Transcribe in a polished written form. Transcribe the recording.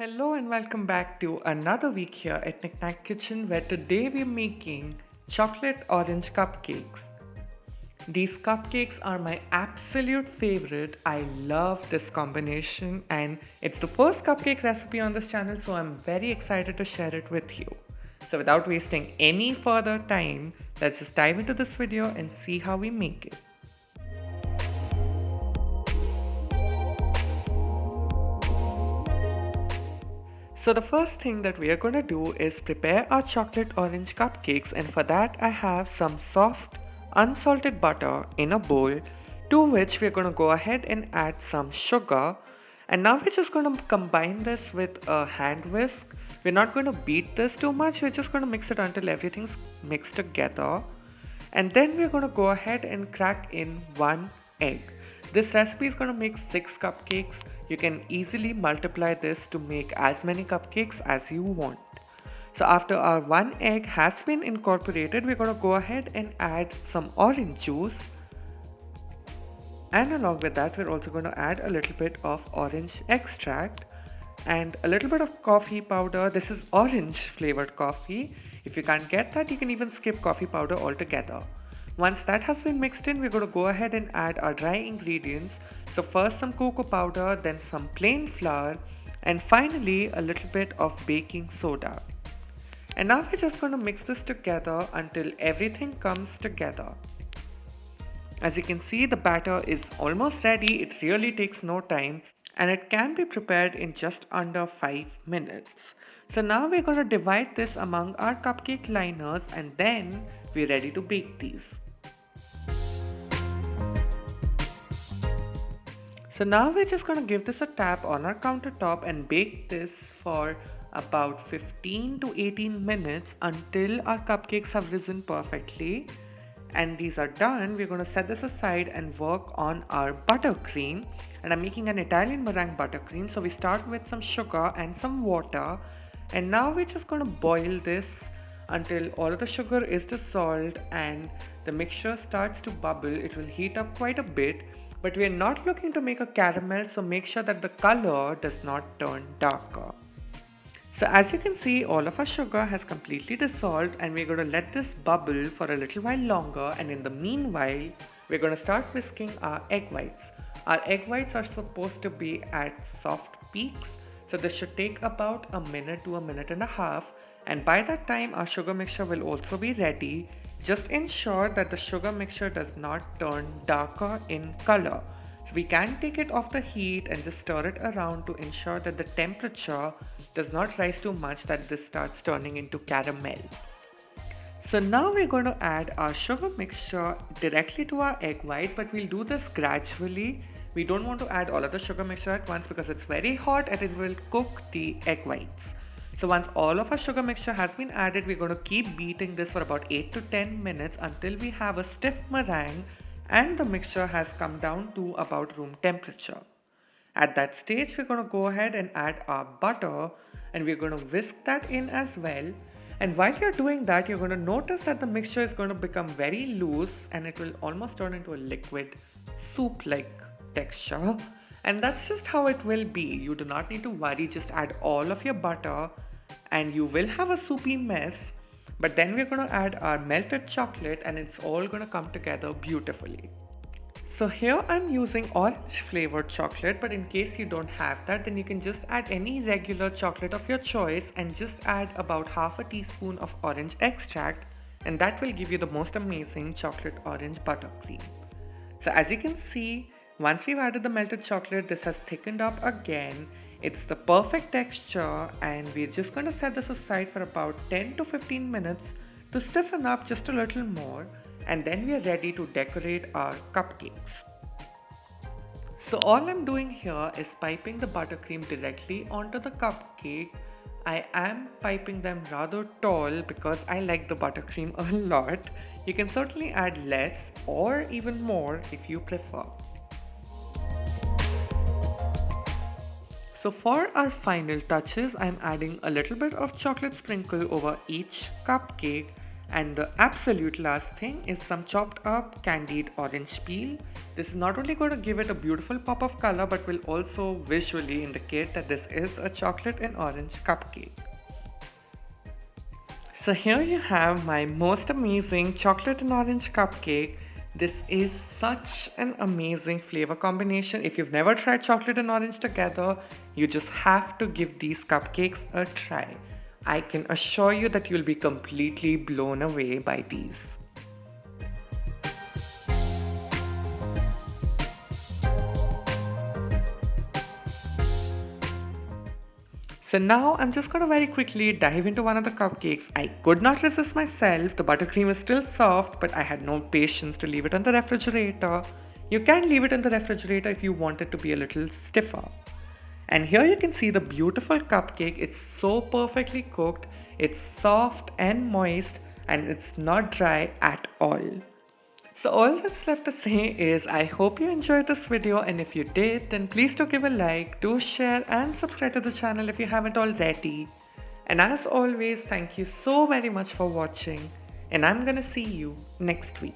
Hello and welcome back to another week here at Knack Kitchen, where today we're making chocolate orange cupcakes. These cupcakes are my absolute favorite. I love this combination and it's the first cupcake recipe on this channel, so I'm very excited to share it with you. So without wasting any further time, let's just dive into this video and see how we make it. So the first thing that we are going to do is prepare our chocolate orange cupcakes, and for that I have some soft unsalted butter in a bowl, to which we're going to go ahead and add some sugar. And now we're just going to combine this with a hand whisk. We're not going to beat this too much, we're just going to mix it until everything's mixed together. And then we're going to go ahead and crack in one egg. This recipe is going to make 6 cupcakes. You can easily multiply this to make as many cupcakes as you want. So after our one egg has been incorporated, we're going to go ahead and add some orange juice. And along with that, we're also going to add a little bit of orange extract and a little bit of coffee powder. This is orange flavored coffee. If you can't get that, you can even skip coffee powder altogether. Once that has been mixed in, we're going to go ahead and add our dry ingredients. So first some cocoa powder, then some plain flour, and finally a little bit of baking soda. And now we're just going to mix this together until everything comes together. As you can see, the batter is almost ready. It really takes no time and it can be prepared in just under 5 minutes. So now we're going to divide this among our cupcake liners and then we're ready to bake these. So now we're just going to give this a tap on our countertop and bake this for about 15 to 18 minutes until our cupcakes have risen perfectly. And these are done. We're going to set this aside and work on our buttercream. And I'm making an Italian meringue buttercream. So we start with some sugar and some water. And now we're just going to boil this until all of the sugar is dissolved and the mixture starts to bubble. It will heat up quite a bit. But we are not looking to make a caramel, so make sure that the color does not turn darker. So as you can see, all of our sugar has completely dissolved and we're going to let this bubble for a little while longer, and in the meanwhile, we're going to start whisking our egg whites. Our egg whites are supposed to be at soft peaks, so this should take about a minute to a minute and a half, and by that time our sugar mixture will also be ready. Just ensure that the sugar mixture does not turn darker in color. So we can take it off the heat and just stir it around to ensure that the temperature does not rise too much that this starts turning into caramel. So now we're going to add our sugar mixture directly to our egg white, but we'll do this gradually. We don't want to add all of the sugar mixture at once because it's very hot and it will cook the egg whites. So once all of our sugar mixture has been added, we're going to keep beating this for about 8 to 10 minutes until we have a stiff meringue and the mixture has come down to about room temperature. At that stage, we're going to go ahead and add our butter and we're going to whisk that in as well. And while you're doing that, you're going to notice that the mixture is going to become very loose and it will almost turn into a liquid soup-like texture. And that's just how it will be. You do not need to worry, just add all of your butter and you will have a soupy mess. But then we're going to add our melted chocolate and it's all going to come together beautifully. So here I'm using orange flavored chocolate, but in case you don't have that, then you can just add any regular chocolate of your choice and just add about half a teaspoon of orange extract, and that will give you the most amazing chocolate orange buttercream. So as you can see, once we've added the melted chocolate, this has thickened up again. It's the perfect texture and we're just going to set this aside for about 10 to 15 minutes to stiffen up just a little more, and then we are ready to decorate our cupcakes. So all I'm doing here is piping the buttercream directly onto the cupcake. I am piping them rather tall because I like the buttercream a lot. You can certainly add less or even more if you prefer. So for our final touches, I'm adding a little bit of chocolate sprinkle over each cupcake, And the absolute last thing is some chopped up candied orange peel. This is not only going to give it a beautiful pop of color but will also visually indicate that this is a chocolate and orange cupcake. So here you have my most amazing chocolate and orange cupcake. This is such an amazing flavor combination. If you've never tried chocolate and orange together, you just have to give these cupcakes a try. I can assure you that you'll be completely blown away by these. So now I'm just going to very quickly dive into one of the cupcakes. I could not resist myself. The buttercream is still soft, but I had no patience to leave it in the refrigerator. You can leave it in the refrigerator if you want it to be a little stiffer. And here you can see the beautiful cupcake. It's so perfectly cooked. It's soft and moist and it's not dry at all. So all that's left to say is I hope you enjoyed this video, and if you did, then please do give a like, do share and subscribe to the channel if you haven't already. And as always, thank you so very much for watching, and I'm gonna see you next week.